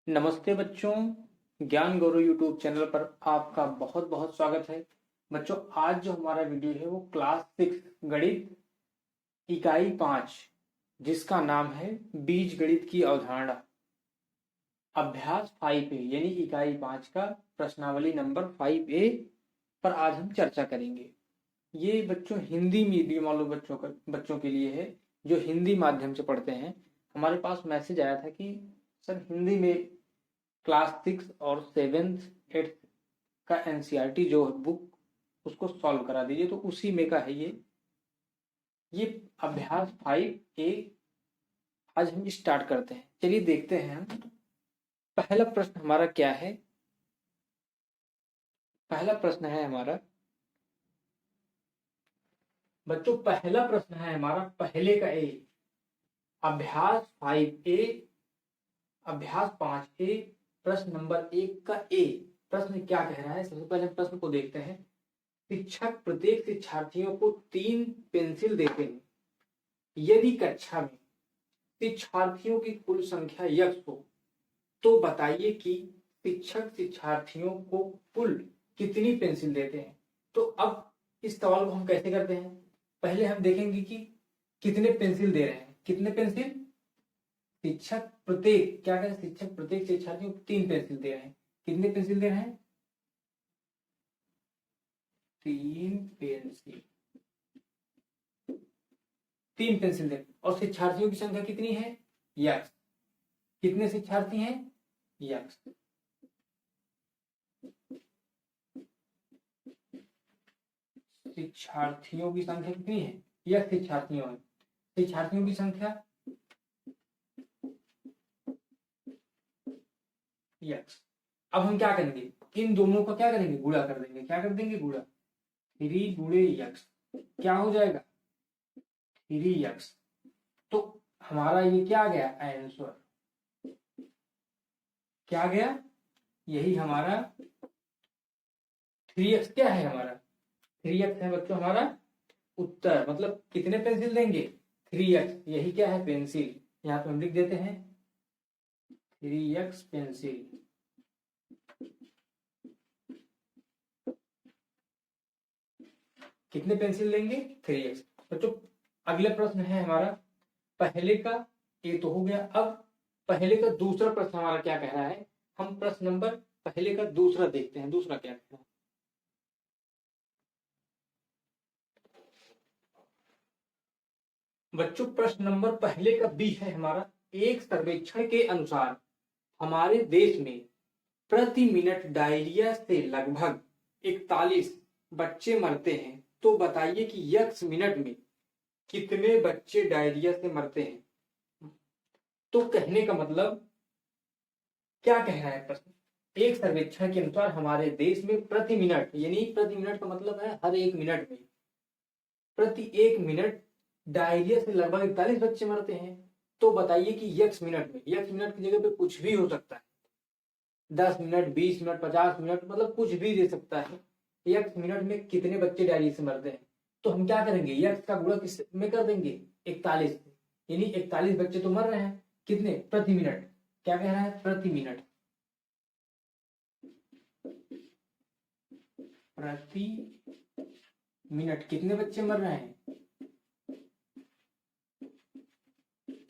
नमस्ते बच्चों, ज्ञान गौरव यूट्यूब चैनल पर आपका बहुत बहुत स्वागत है। बच्चों, आज जो हमारा वीडियो है वो क्लास 6 गणित इकाई 5 जिसका नाम है बीज गणित की अवधारणा, अभ्यास 5A यानी इकाई 5 का प्रश्नावली नंबर 5A पर आज हम चर्चा करेंगे। ये बच्चों हिंदी मीडियम वालों बच्चों के लिए है जो हिंदी माध्यम से पढ़ते हैं। हमारे पास मैसेज आया था कि सर हिंदी में क्लास 6 और 7th 8th का एनसीईआरटी जो बुक उसको सॉल्व करा दीजिए, तो उसी में का है ये अभ्यास 5A। आज हम स्टार्ट करते हैं। चलिए देखते हैं हम पहला प्रश्न हमारा क्या है। पहला प्रश्न है हमारा बच्चों, पहला प्रश्न है हमारा पहले का ए, अभ्यास 5A अभ्यास 5A प्रश्न नंबर 1 का ए। प्रश्न क्या कह रहा है, सबसे पहले हम प्रश्न को देखते हैं। शिक्षक प्रत्येक शिक्षार्थियों को 3 पेंसिल देते हैं। यदि कक्षा में शिक्षार्थियों की कुल संख्या x हो तो बताइए कि शिक्षक शिक्षार्थियों को कुल कितनी पेंसिल देते हैं। तो अब इस सवाल को हम कैसे करते हैं, पहले हम देखेंगे कि कितने पेंसिल दे रहे हैं। कितने पेंसिल? शिक्षक प्रत्येक क्या करें, शिक्षक प्रत्येक शिक्षार्थियों को 3 पेंसिल दे रहे हैं। कितने पेंसिल दे रहे हैं? 3 पेंसिल। 3 पेंसिल दे, और शिक्षार्थियों की संख्या कितनी है? x। कितने शिक्षार्थी हैं? x। शिक्षार्थियों की संख्या कितनी है? x शिक्षार्थियों है। शिक्षार्थियों की संख्या x। अब हम क्या करेंगे, इन दोनों का क्या करेंगे, गुणा कर देंगे। क्या कर देंगे? गुणा। 3 गुणे x क्या हो जाएगा? 3x। तो हमारा ये क्या गया आंसर, क्या गया? यही हमारा 3x क्या है, हमारा 3x है बच्चों हमारा उत्तर। मतलब कितने पेंसिल देंगे? 3x। यही क्या है? पेंसिल। यहाँ पे हम लिख देते हैं 3x पेंसिल। कितने पेंसिल लेंगे? 3x। बच्चों अगला प्रश्न है हमारा, पहले का ये तो हो गया। अब पहले का दूसरा प्रश्न हमारा क्या कह रहा है, हम प्रश्न नंबर पहले का दूसरा देखते हैं। दूसरा क्या कह रहा है बच्चों, प्रश्न नंबर पहले का बी है हमारा। एक सर्वेक्षण के अनुसार हमारे देश में प्रति मिनट डायरिया से लगभग 41 बच्चे मरते हैं। तो बताइए कि x मिनट में कितने बच्चे डायरिया से मरते हैं। तो कहने का मतलब क्या कह रहा है प्रश्न, एक सर्वेक्षण के अनुसार हमारे देश में प्रति मिनट, यानी प्रति मिनट का मतलब है हर एक मिनट में, प्रति 1 मिनट डायरिया से लगभग 41 बच्चे मरते हैं। तो बताइए कि x मिनट में, x मिनट की जगह पे कुछ भी हो सकता है, 10 मिनट, 20 मिनट, 50 मिनट, मतलब कुछ भी दे सकता है। x मिनट में कितने बच्चे डायरिया से मरते हैं। तो हम क्या करेंगे, x का गुणा किस में कर देंगे? 41। यानी 41 बच्चे तो मर रहे हैं। कितने? प्रति मिनट। क्या कह रहा है? प्रति मिनट। प्रति मिनट कितने बच्चे मर रहे हैं?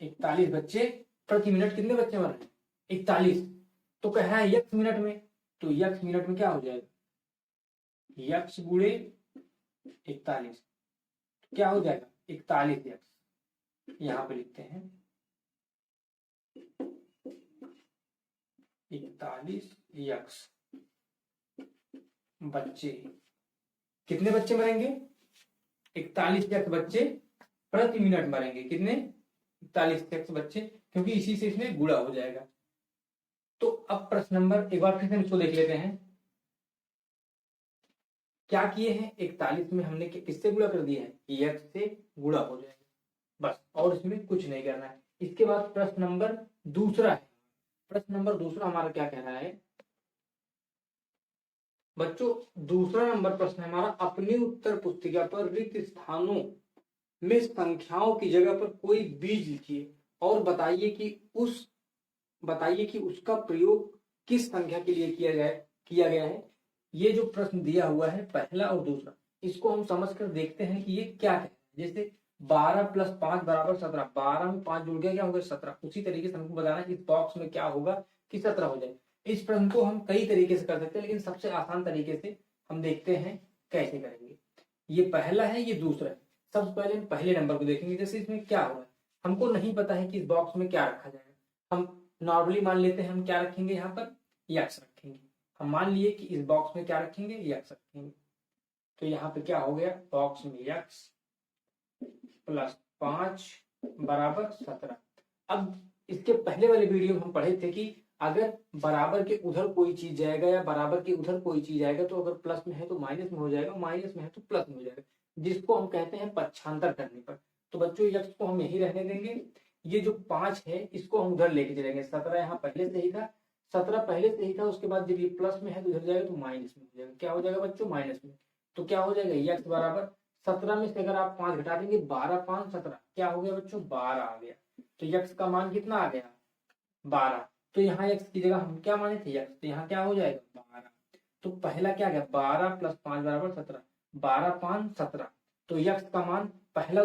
41 बच्चे प्रति मिनट। कितने बच्चे मर रहे हैं? 41। तो कह रहा है x मिनट में, तो x मिनट में क्या हो जाएगा, x गुणे 41 क्या हो जाएगा? 41x। यहां पे लिखते हैं 41x बच्चे। कितने बच्चे मरेंगे? 41x बच्चे प्रति मिनट मरेंगे। कितने? 41x बच्चे, क्योंकि इसी से इसमें गुणा हो जाएगा। तो अब प्रश्न नंबर एक बार फिर से इसको देख लेते हैं। क्या किए हैं, 41 में हमने किससे गुणा कर दिया है? x से गुणा हो जाएगा बस, और इसमें कुछ नहीं करना है। इसके बाद प्रश्न नंबर दूसरा है। प्रश्न नंबर दूसरा हमारा क्या कह रहा है बच्चों, दूसरा नंबर प्रश्न हमारा, अपनी उत्तर पुस्तिका पर रिक्त स्थानों में संख्याओं की जगह पर कोई बीज लिखिए और बताइए कि उस बताइए कि उसका प्रयोग किस संख्या के लिए किया गया है। ये जो प्रश्न दिया हुआ है पहला और दूसरा, इसको हम समझ कर देखते हैं कि ये क्या है। जैसे 12 + 5 = 17, 12 में 5 जुड़ गया, क्या होगा 17। उसी तरीके से हमको बताना है इस बॉक्स में क्या होगा कि 17 हो जाए। इस प्रश्न को हम कई तरीके से कर सकते हैं, लेकिन सबसे आसान तरीके से हम देखते हैं कैसे करेंगे। ये पहला है, ये दूसरा है। सबसे पहले हम पहले नंबर को देखेंगे। जैसे इसमें क्या होगा, हमको नहीं पता है कि इस बॉक्स में क्या रखा जाएगा। हम नॉर्मली मान लेते हैं हम क्या रखेंगे, यहाँ पर यक्स रखेंगे। हम मान लिए कि इस बॉक्स में क्या रखेंगे, यक्स रखेंगे। तो यहाँ पे क्या हो गया, बॉक्स में यक्स + 5 = 17। अब इसके पहले वाले वीडियो में हम पढ़े थे कि अगर बराबर के उधर कोई चीज जाएगा या बराबर के उधर कोई चीज आएगा तो अगर प्लस में है तो माइनस में हो जाएगा, माइनस में है तो प्लस में हो जाएगा, जिसको हम कहते हैं पक्षांतर करने पर। तो बच्चों यक्स को हम यही रहने देंगे। ये जो 5 है इसको हम उधर लेके चलेंगे। 17 यहाँ पहले से ही था, 17 पहले से ही था। उसके बाद जब ये प्लस में है तो इधर जाएगा तो माइनस में हो जाएगा। क्या हो जाएगा बच्चों, माइनस में। तो क्या हो जाएगा, यक्स बराबर 17 में से अगर आप 5 घटा देंगे, 12 × 5 = 17, क्या हो गया बच्चों, 12 आ गया। तो यक्स का मान कितना आ गया, 12। तो यहाँ x की जगह हम क्या माने थे, x, तो यहाँ क्या हो जाएगा 12। तो पहला क्या गया, 12 + 5 = 17, 12 × 5 = 17। तो x का मान पहला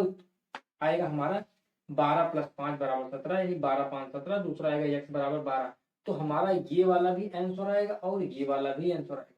आएगा हमारा 12 + 5 = 17, यानी 12 × 5 = 17। दूसरा आएगा x = 12। तो हमारा ये वाला भी आंसर आएगा और ये वाला भी आंसर आएगा,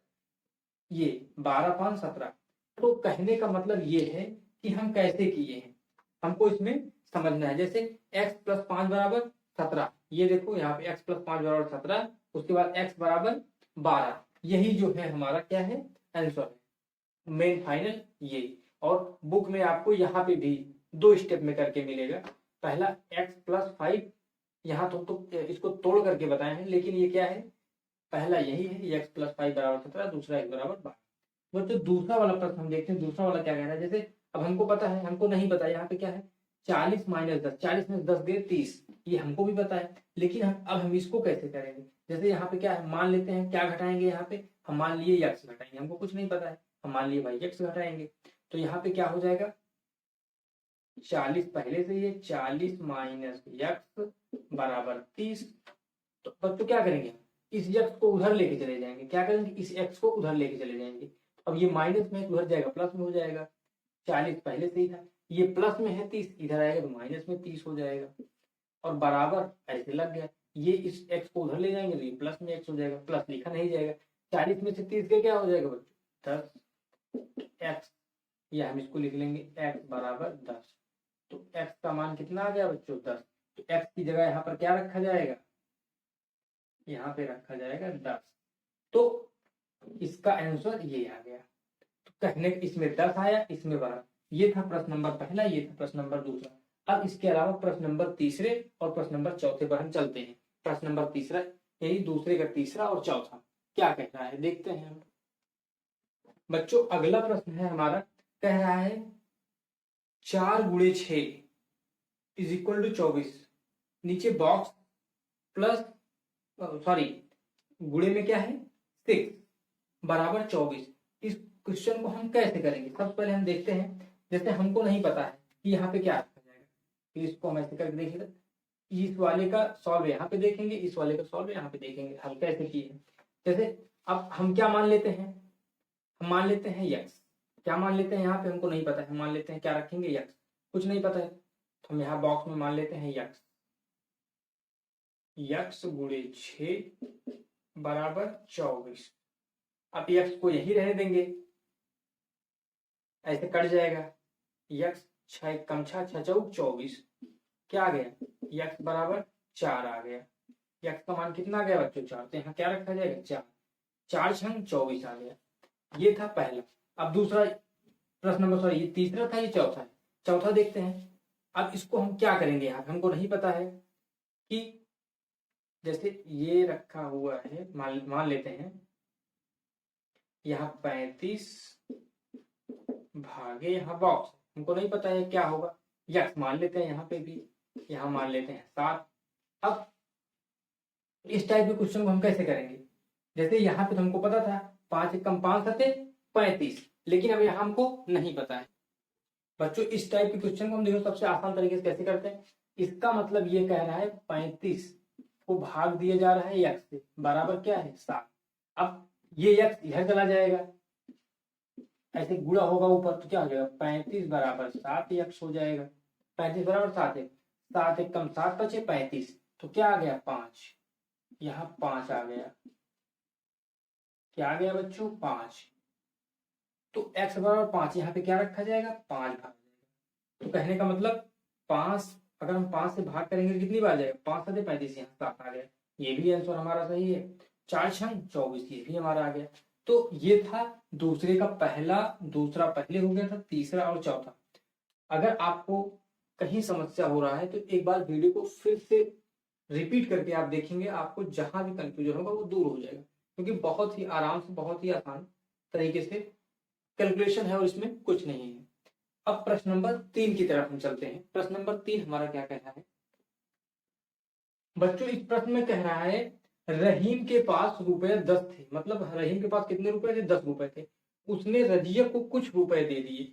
ये 12 × 5 = 17। तो कहने का मतलब ये है कि हम कैसे किए हैं, हमको इसमें समझना है। जैसे x + 5 = 17, ये देखो यहाँ पे x + 5 = 17, उसके बाद x = 12। यही जो है हमारा क्या है, आंसर है मेन फाइनल ये। और बुक में आपको यहाँ पे भी 2 स्टेप में करके मिलेगा। पहला x + 5, यहाँ तो इसको तोड़ करके बताए हैं, लेकिन ये क्या है, पहला यही है x + 5 = 17, दूसरा x = 12। बच्चों दूसरा वाला प्रश्न हम देखते हैं, दूसरा वाला क्या कह रहा है। जैसे अब हमको पता है, हमको नहीं पता यहाँ पे क्या है, 40 - 10, 40 में 10 गए 30, ये हमको भी पता है, लेकिन अब हम इसको कैसे करेंगे। जैसे यहाँ पे क्या है, मान लेते हैं क्या घटाएंगे, यहाँ पे हम मान लिए यक्स घटाएंगे, हमको कुछ नहीं पता है, हम मान लिए भाई यक्स घटाएंगे। तो यहाँ पे क्या हो जाएगा, 40 पहले से, ये 40 - यक्स = 30। तो बच्चों क्या करेंगे, इस यक्स को उधर लेके चले जाएंगे। क्या करेंगे, इस एक्स को उधर लेके चले जाएंगे। अब ये माइनस में है तो उधर जाएगा प्लस में हो जाएगा। 40 पहले से ही था, ये प्लस में है 30, इधर आएगा तो माइनस में 30 हो जाएगा। और बराबर ऐसे लग गया, ये इस x को उधर ले जाएंगे तो ये प्लस में x हो जाएगा, प्लस लिखा नहीं जाएगा। 40 में से 30 के क्या हो जाएगा बच्चों, 10 x, या हम इसको लिख लेंगे x = 10। तो x का मान कितना आ गया बच्चों, 10। तो x की जगह यहाँ पर क्या रखा जाएगा, यहाँ पे रखा जाएगा 10। तो इसका आंसर ये आ गया। तो कहने इसमें 10 आया, इसमें 12। ये था प्रश्न नंबर पहला, ये था प्रश्न नंबर दूसरा। अब इसके अलावा प्रश्न नंबर तीसरे और प्रश्न नंबर चौथे पर हम चलते हैं। प्रश्न नंबर तीसरा, यही दूसरे का तीसरा और चौथा क्या कह रहा है, देखते हैं हम। बच्चों अगला प्रश्न है हमारा, कह रहा है 4 × 6 = 24। नीचे बॉक्स प्लस सॉरी गुणे में क्या है 6 = 24। इस क्वेश्चन को हम कैसे करेंगे, सबसे पहले हम देखते हैं। जैसे हमको नहीं पता है कि यहाँ पे क्या रखा जाएगा, तो इसको हम ऐसे करके देखिएगा। इस वाले का सॉल्व यहाँ पे देखेंगे, इस वाले का सॉल्व यहाँ पे देखेंगे, हल कैसे किए हैं। जैसे अब हम क्या मान लेते हैं, हम मान लेते हैं यक्स। क्या मान लेते हैं, यहाँ पे हमको नहीं पता है, मान लेते हैं क्या रखेंगे, यक्स। कुछ नहीं पता है तो हम यहाँ बॉक्स में मान लेते हैं यक्स। यक्स × 6 = 24। अब यक्स को यही रहने देंगे, ऐसे कट जाएगा। यक्स 6 × 6 = 24। क्या आ गया, यक्स = 4 आ गया। यक्स का मान कितना आ गया बच्चों, 4। तो यहाँ क्या रखा जाएगा, 4। 4 × 24 आ गया। ये था पहला। अब दूसरा प्रश्न नंबर, सॉरी ये तीसरा था, ये चौथा है। चौथा देखते हैं। अब इसको हम क्या करेंगे, यहाँ हमको नहीं पता है कि जैसे ये रखा हुआ है, मान लेते हैं यहाँ 35 भागे यहाँ बॉक्स, हमको नहीं पता है क्या होगा। यक्स मान लेते हैं, यहाँ पे भी, यहाँ मान लेते हैं 7। अब इस टाइप के क्वेश्चन को हम कैसे करेंगे, जैसे यहाँ पे तो हमको पता था 5 × 5 = 35, लेकिन अब यहाँ हमको नहीं पता है। बच्चों इस टाइप के क्वेश्चन को हम देखो सबसे आसान तरीके से कैसे करते हैं। इसका मतलब ये कह रहा है 35 को भाग दिया जा रहा है x से, बराबर क्या है 7। अब ये x इधर चला जाएगा, ऐसे गुणा होगा ऊपर तो क्या हो जाएगा 35 बराबर 7x हो जाएगा। 35 बराबर 7 है, 7 एक कम 7 बचे 35, तो क्या आ गया 5, यहाँ 5 आ गया। क्या आ गया बच्चों 5। तो x बराबर 5, यहाँ पे क्या रखा जाएगा 5 भाग जाएगा। तो कहने का मतलब 5, अगर हम 5 से भाग करेंगे कितनी बार जाएगा 5 7 35, यहाँ 7 आ गया। ये भी आंसर हमारा सही है। 4 6 24, ये भी हमारा आ गया। तो ये था दूसरे का पहला, दूसरा पहले हो गया था, तीसरा और चौथा। अगर आपको कहीं समस्या हो रहा है तो एक बार वीडियो को फिर से रिपीट करके आप देखेंगे, आपको जहां भी कंफ्यूजन होगा वो दूर हो जाएगा, क्योंकि बहुत ही आराम से, बहुत ही आसान तरीके से कैलकुलेशन है और इसमें कुछ नहीं है। अब प्रश्न नंबर 3 की तरफ हम चलते हैं। प्रश्न नंबर 3 हमारा क्या कह रहा है बच्चों? इस प्रश्न में कह रहा है रहीम के पास रुपए 10 थे, मतलब रहीम के पास कितने रुपए थे 10 रुपए थे। उसने रजिया को कुछ रुपए दे दिए,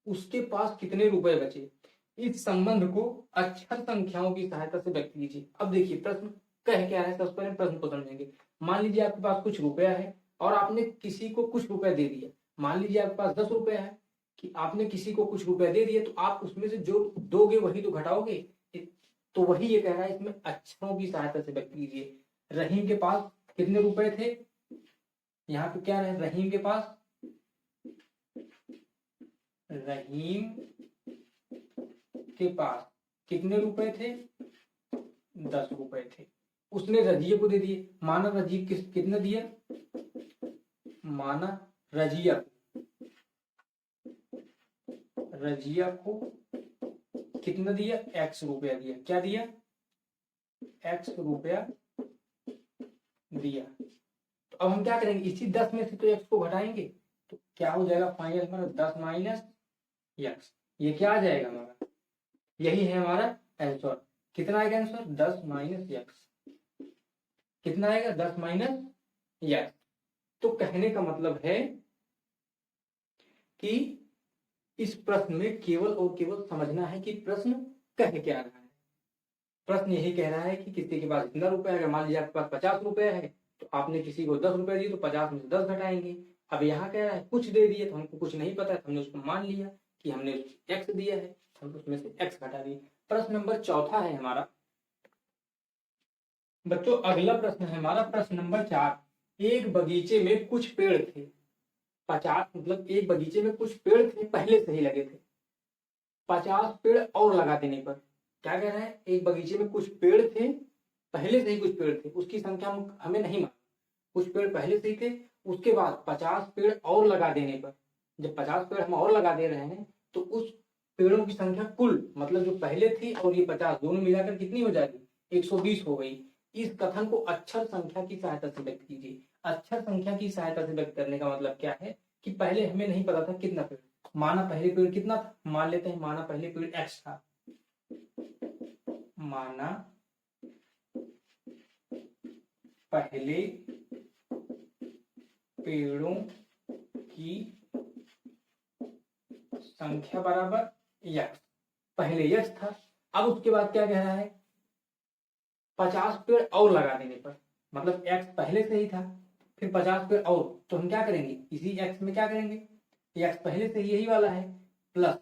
उसके पास कितने रुपए बचे? इस संबंध को अक्षर संख्याओं की सहायता से व्यक्त कीजिए। अब देखिए प्रश्न कह क्या है, सबसे पहले प्रश्न को समझेंगे। मान लीजिए आपके पास कुछ रुपया है और आपने किसी को कुछ रुपए दे दिया। मान लीजिए आपके पास 10 रुपए है कि आपने किसी को कुछ रुपए दे दिए, तो आप उसमें से जो दोगे वही तो घटाओगे। तो वही ये कह रहा है, इसमें अक्षरों की सहायता से व्यक्त कीजिए। रहीम के पास कितने रुपए थे? यहाँ पे क्या है, रहीम के पास, रहीम के पास कितने रुपए थे 10 रुपए थे। उसने रजिया को दे दिए। माना रजिया कितने दिया, माना रजिया को कितना दिया x रुपया दिया। क्या दिया? x रुपया दिया। तो अब हम क्या करेंगे, इसी 10 में से तो x को घटाएंगे, तो क्या हो जाएगा फाइनल हमारा 10 माइनस x। ये क्या आ जाएगा हमारा, यही है हमारा आंसर। कितना आएगा आंसर 10 माइनस x। कितना आएगा 10 माइनस x। तो कहने का मतलब है कि इस प्रश्न में केवल और केवल समझना है कि प्रश्न कह क्या रहा है। प्रश्न यही कह रहा है कि किसी के पास इतना रुपया है। मान लीजिए आपके पास 50 रुपया है, तो आपने किसी को 10 रुपए दिए, तो 50 में से 10 घटाएंगे। अब यहाँ कह रहा है कुछ दे दिए, तो हमको कुछ नहीं पता है, तो हमने उसको मान लिया कि हमने x दिया है, हम उसमें से x घटा दिए। प्रश्न नंबर 4 है हमारा बच्चों। अगला प्रश्न है हमारा प्रश्न नंबर 4। एक बगीचे में कुछ पेड़ थे। 50 मतलब एक बगीचे में कुछ पेड़ थे, पहले से ही लगे थे। 50 पेड़ और लगा देने पर, क्या कह रहा है, एक बगीचे में कुछ पेड़ थे, पहले से ही कुछ पेड़ थे, उसकी संख्या हमें नहीं मालूम, कुछ पेड़ पहले से ही थे। उसके बाद 50 पेड़ और लगा देने पर, जब 50 पेड़ हम और लगा दे रहे हैं, तो उस पेड़ों की संख्या कुल, मतलब जो पहले थी और ये 50 दोनों मिलाकर कितनी हो जाएगी 120 हो गई। इस कथन को अक्षर संख्या की सहायता से व्यक्त कीजिए। अक्षर संख्या की सहायता से व्यक्त करने का मतलब क्या है कि पहले हमें नहीं पता था कितना पेड़, माना पहले पेड़ कितना था, मान लेते हैं माना पहले पेड़ x था। माना पहले पेड़ों की संख्या बराबर x, पहले x था। अब उसके बाद क्या कह रहा है, 50 पेड़ और लगा देने पर, मतलब x पहले से ही था, फिर 50 पेड़ और, तो हम क्या करेंगे, इसी x में क्या करेंगे, x पहले से यही वाला है, प्लस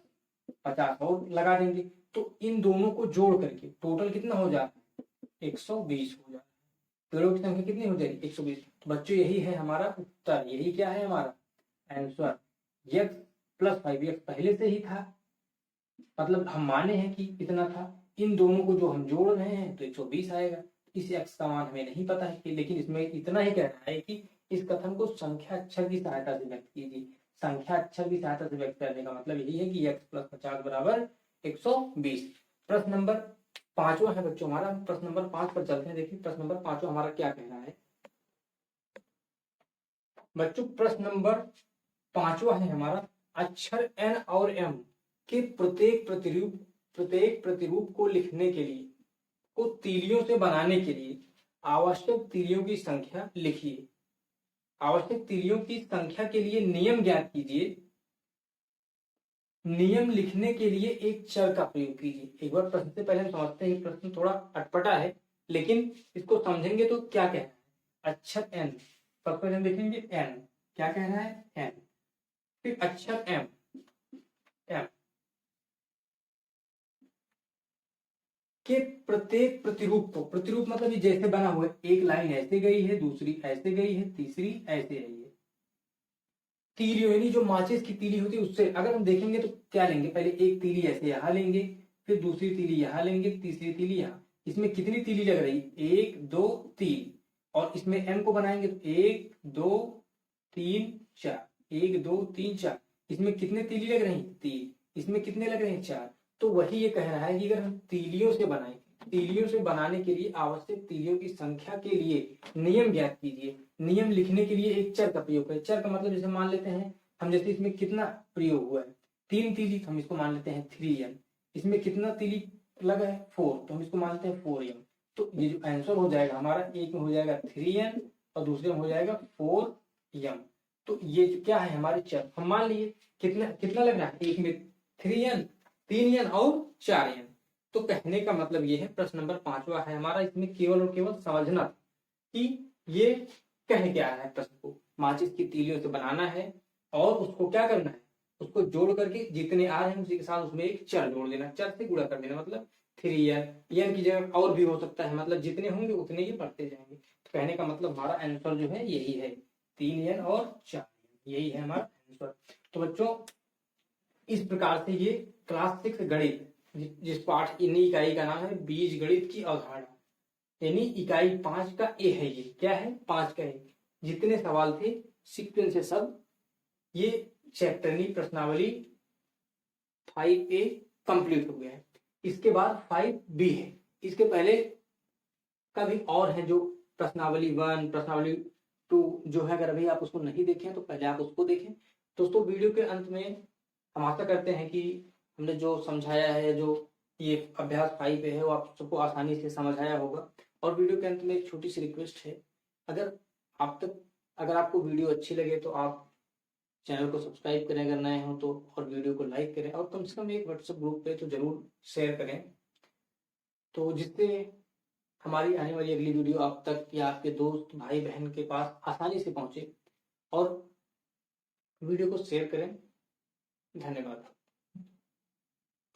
50 और लगा देंगे। तो इन दोनों को जोड़ करके टोटल कितना हो जाता है 120 हो जाता है। पेड़ों की संख्या कितनी हो जाएगी 120। तो बच्चों यही है हमारा उत्तर, यही क्या है हमारा आंसर। x प्लस 5x पहले से ही था, मतलब हम माने हैं कि इतना था, इन दोनों को जो हम जोड़ रहे हैं तो 120 आएगा। इस x का मान हमें नहीं पता है कि, लेकिन इसमें इतना ही कह रहा है कि इस कथन को संख्या अक्षर की सहायता से व्यक्त कीजिए। संख्या अक्षर की सहायता से व्यक्त करने का मतलब यही है कि x प्लस 50 बराबर 120। प्रश्न नंबर 5वां है बच्चों हमारा। प्रश्न नंबर 5 पर चलते हैं। देखिए प्रश्न नंबर 5वां हमारा क्या कहना है बच्चों। प्रश्न नंबर 5वां है हमारा, अक्षर n और m के प्रत्येक प्रतिरूप को लिखने के लिए, को तीलियों से बनाने के लिए आवश्यक तीलियों की संख्या लिखिए। आवश्यक तीलियों की संख्या के लिए नियम ज्ञात कीजिए। नियम लिखने के लिए एक चर का प्रयोग कीजिए। एक बार प्रश्न से पहले हम समझते हैं, प्रश्न थोड़ा अटपटा है, लेकिन इसको समझेंगे तो क्या कह रहा है, अक्षर एन, सबसे पहले हम देखेंगे एन क्या कह रहा है, एन, फिर अक्षर एम, एम के प्रत्येक प्रतिरूप को, प्रतिरूप मतलब ये जैसे बना हुआ है, एक लाइन ऐसे गई है, दूसरी ऐसे गई है, तीसरी ऐसे आई है, तीलियों यानी जो माचिस की तीली होती है उससे अगर हम देखेंगे तो क्या लेंगे, पहले एक तीली ऐसे यहां लेंगे, फिर दूसरी तीली यहां लेंगे, तीसरी तीली यहाँ, इसमें कितनी तीली लग रही, एक दो तीन, और इसमें एम को बनाएंगे तो एक दो तीन चार, एक दो तीन चार, इसमें कितने तीली लग रही, तीन, इसमें कितने लग रहे हैं, चार। तो वही ये कह रहा है कि अगर हम तीलियों से बनाएं, तीलियों से बनाने के लिए आवश्यक तीलियों की संख्या के लिए नियम ज्ञात कीजिए। नियम लिखने के लिए एक चर का प्रयोग करें। चर का मतलब जैसे मान लेते हैं हम, जैसे इसमें कितना प्रयोग हुआ है, तीन तीली, तो हम इसको मान लेते हैं 3m। इसमें कितना तीली लगा है, 4, तो हम इसको मान लेते हैं 4m। तो ये जो आंसर हो जाएगा हमारा, एक में हो जाएगा 3n और दूसरे में हो जाएगा 4m। तो ये जो क्या है हमारे चर, हम मान लिए कितना कितना लग रहा है, एक में 3n, 3n और 4n। तो कहने का मतलब ये है, प्रश्न नंबर 5वां है हमारा, इसमें केवल और केवल समझना कि ये कह क्या रहा है, प्रश्न को माचिस की तीलियों से बनाना है और उसको क्या करना है, उसको जोड़ करके जितने आ रहे हैं उसी के साथ उसमें एक चर जोड़ देना, चर से गुणा कर देना, मतलब 3n की जगह और भी हो सकता है, मतलब जितने होंगे उतने ही बढ़ते जाएंगे। तो कहने का मतलब हमारा आंसर जो है यही है, 3n और 4n, यही है हमारा आंसर। तो बच्चों इस प्रकार से ये क्लास 6 गणित, जिस पाठ इकाई का नाम है बीज गणित की अवधारणा, यानी इकाई 5 का ए है, ये क्या है, 5 का ए, जितने सवाल थे सीक्वेंस से सब ये चैप्टर यानी प्रश्नावली 5A कंप्लीट हो गया है। इसके बाद 5B है, इसके पहले का भी और है, जो प्रश्नावली 1, प्रश्नावली 2 जो है, अगर अभी आप उसको नहीं देखें तो पहले आप उसको देखें। दोस्तों वीडियो के अंत में हम आशा करते हैं कि हमने जो समझाया है, जो ये अभ्यास 5A है, वो आप सबको आसानी से समझ आया होगा। और वीडियो के अंत में एक छोटी सी रिक्वेस्ट है, अगर आपको वीडियो अच्छी लगे तो आप चैनल को सब्सक्राइब करें अगर नए हो तो, और वीडियो को लाइक करें, और कम से कम एक व्हाट्सएप ग्रुप पे तो जरूर शेयर करें, तो जिससे हमारी आने वाली अगली वीडियो आप तक या आपके दोस्त भाई बहन के पास आसानी से पहुंचे। और वीडियो को शेयर करें। धन्यवाद।